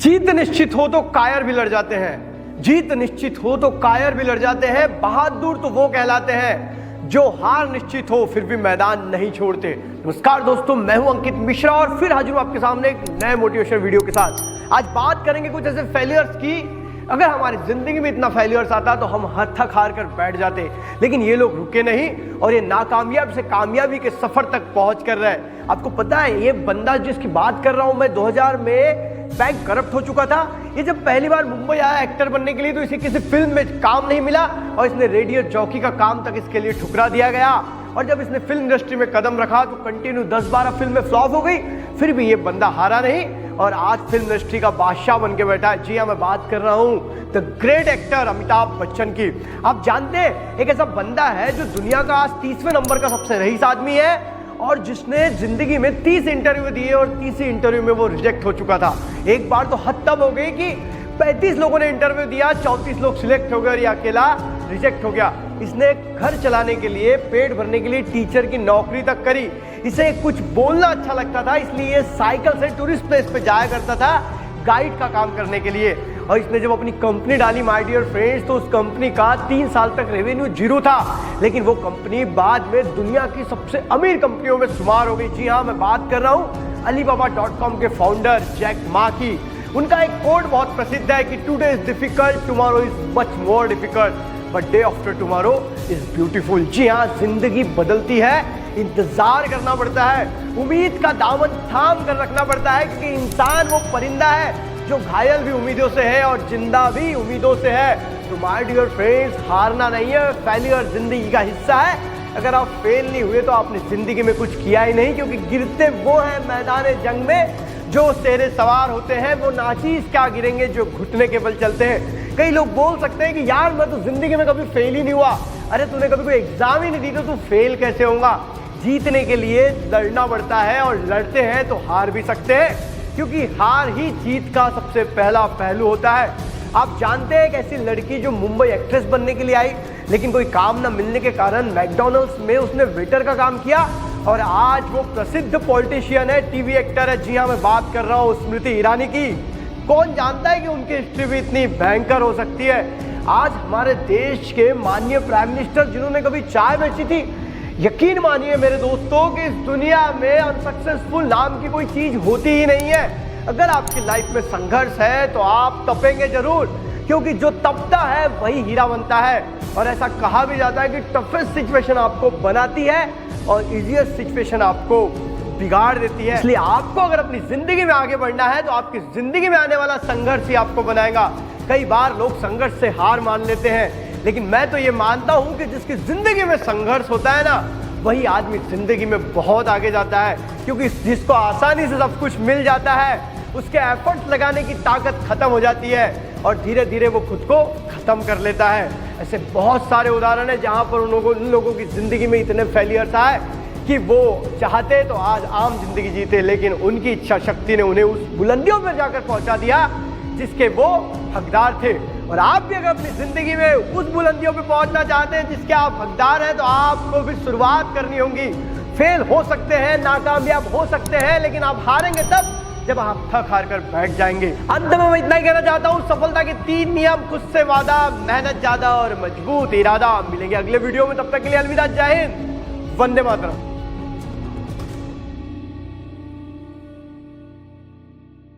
जीत निश्चित हो तो कायर भी लड़ जाते हैं, जीत निश्चित हो तो कायर भी लड़ जाते हैं। बहादुर तो वो कहलाते हैं जो हार निश्चित हो फिर भी मैदान नहीं छोड़ते। नमस्कार दोस्तों, मैं हूं अंकित मिश्रा और फिर हाजिर हूं आपके सामने एक नए मोटिवेशन वीडियो के साथ। आज बात करेंगे कुछ ऐसे फेलियर्स की, अगर हमारी जिंदगी में इतना फेलियर्स आता तो हम हर थक हार कर बैठ जाते, लेकिन ये लोग रुके नहीं और ये नाकामयाब से कामयाबी के सफर तक पहुंच कर रहे हैं। आपको पता है ये बंदा जिसकी बात कर रहा हूं मैं, 2000 में बैंक करप्ट हो चुका था। ये जब पहली बार मुंबई आया एक्टर बनने के लिए तो इसे किसी फिल्म में काम नहीं मिला और इसने रेडियो जॉकी का काम तक इसके लिए ठुकरा दिया गया। और जब इसने फिल्म इंडस्ट्री में कदम रखा तो कंटिन्यू 10-12 फिल्में फ्लॉप हो गई, फिर भी ये बंदा हारा नहीं और आज फिल्म इंडस्ट्री का बादशाह बन के बैठा है। जी हाँ, मैं बात कर रहा हूँ the great actor Amitabh Bachchan की। आप जानते हैं एक ऐसा बंदा है जो दुनिया का आज 30वें नंबर का सबसे रईस आदमी है और जिसने जिंदगी में 30 इंटरव्यू दिए और 30 इंटरव्यू में वो रिजेक्ट हो चुका था। एक बार तो हद तब हो गई कि 35 लोगों ने इंटरव्यू दिया, 34 लोग सिलेक्ट हो गए और ये अकेला रिजेक्ट हो गया। इसने घर चलाने के लिए, पेट भरने के लिए टीचर की नौकरी तक करी। इसे कुछ बोलना अच्छा लगता था, इसलिए साइकिल से टूरिस्ट प्लेस पे जाया करता था गाइड का काम करने के लिए। और इसने जब अपनी कंपनी डाली माय डियर फ्रेंड्स, तो उस कंपनी का 3 साल तक रेवेन्यू जीरो था, लेकिन वो कंपनी बाद में दुनिया की सबसे अमीर कंपनियों में शुमार हो गई। जी हाँ, मैं बात कर रहा हूँ Alibaba.com के फाउंडर जैक मा की। उनका एक कोट बहुत प्रसिद्ध है कि today is difficult, tomorrow is much more difficult, but day after tomorrow is beautiful. जी हाँ, जिंदगी बदलती है, इंतजार करना पड़ता है, उम्मीद का दामन थाम कर रखना पड़ता है, क्योंकि इंसान वो परिंदा है जो घायल भी उम्मीदों से है और जिंदा भी उम्मीदों से है। तो माय डियर फ्रेंड्स, हारना नहीं है, फेलियर जिंदगी का हिस्सा है। अगर आप फेल नहीं हुए तो आपने जिंदगी में कुछ किया ही नहीं, क्योंकि गिरते वो हैं मैदान जंग में जो शेरे सवार होते हैं, वो नाचीज क्या गिरेंगे जो घुटने के बल चलते हैं। कई लोग बोल सकते हैं कि यार मैं तो जिंदगी में कभी फेल ही नहीं हुआ। अरे तूने कभी कोई एग्जाम ही नहीं दी तो तू फेल कैसे होगा। जीतने के लिए लड़ना पड़ता है और लड़ते हैं तो हार भी सकते हैं, क्योंकि हार ही जीत का सबसे पहला पहलू होता है। आप जानते हैं एक ऐसी लड़की जो मुंबई एक्ट्रेस बनने के लिए आई, लेकिन कोई काम न मिलने के कारण मैकडॉनल्ड्स में उसने वेटर का काम किया और आज वो प्रसिद्ध पॉलिटिशियन है, टीवी एक्टर है। जी हाँ, मैं बात कर रहा हूँ स्मृति ईरानी की। कौन जानता है कि उनकी हिस्ट्री भी इतनी भयंकर हो सकती है। आज हमारे देश के माननीय प्राइम मिनिस्टर जिन्होंने कभी चाय बेची थी, यकीन मानिए मेरे दोस्तों कि इस दुनिया में अनसक्सेसफुल नाम की कोई चीज होती ही नहीं है। अगर आपकी लाइफ में संघर्ष है तो आप तपेंगे जरूर, क्योंकि जो तपता है वही हीरा बनता है। और ऐसा कहा भी जाता है कि टफेस्ट सिचुएशन आपको बनाती है और इजीएस्ट सिचुएशन आपको बिगाड़ देती है। इसलिए आपको अगर अपनी जिंदगी में आगे बढ़ना है तो आपकी जिंदगी में आने वाला संघर्ष ही आपको बनाएगा। कई बार लोग संघर्ष से हार मान लेते हैं, लेकिन मैं तो ये मानता हूं कि जिसकी जिंदगी में संघर्ष होता है ना, वही आदमी जिंदगी में बहुत आगे जाता है, क्योंकि जिसको आसानी से सब कुछ मिल जाता है उसके एफर्ट्स लगाने की ताकत खत्म हो जाती है और धीरे धीरे वो खुद को खत्म कर लेता है। ऐसे बहुत सारे उदाहरण हैं जहां पर उन लोगों की जिंदगी में इतने फेलियर्स आए कि वो चाहते तो आज आम जिंदगी जीते, लेकिन उनकी इच्छा शक्ति ने उन्हें उस बुलंदियों पर जाकर पहुंचा दिया जिसके वो हकदार थे। और आप भी अगर अपनी जिंदगी में उस बुलंदियों पे पहुंचना चाहते हैं जिसके आप हकदार हैं, तो आपको भी शुरुआत करनी होगी। फेल हो सकते हैं, नाकामयाब हो सकते हैं, लेकिन आप हारेंगे तब जब आप थक हार कर बैठ जाएंगे। अंत में मैं इतना ही कहना चाहता हूँ, सफलता के 3 नियम, खुद से वादा, मेहनत ज्यादा और मजबूत इरादा। मिलेंगे अगले वीडियो में, तब तक के लिए अलविदा, जय हिंद, वंदे मातरम।